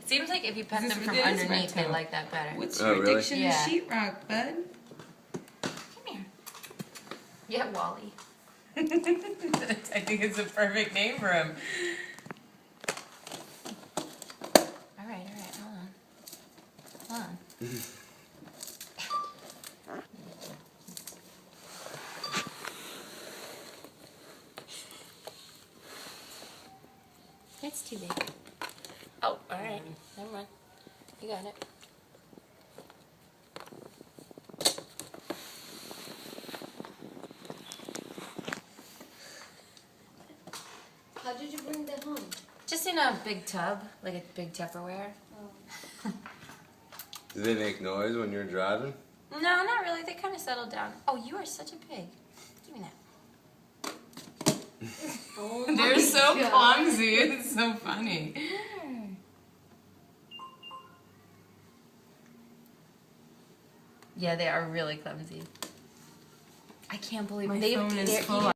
Seems like if you pet This them is- from it is underneath, they red-tailed. like that better. What's Oh, your really? addiction Yeah. to sheetrock, bud? Come here. Yeah, Wally. I think it's a perfect name for him. All right, hold on. Hold on. It's too big. Oh, all right. Never mind. You got it. How did you bring that home? Just in a big tub, like a big Tupperware. Oh. Do they make noise when you're driving? No, not really. They kind of settled down. Oh, you are such a pig. Give me that. Oh They're my so God. clumsy. It's so funny. Yeah, they are really clumsy. I can't believe My they're phone is eating full.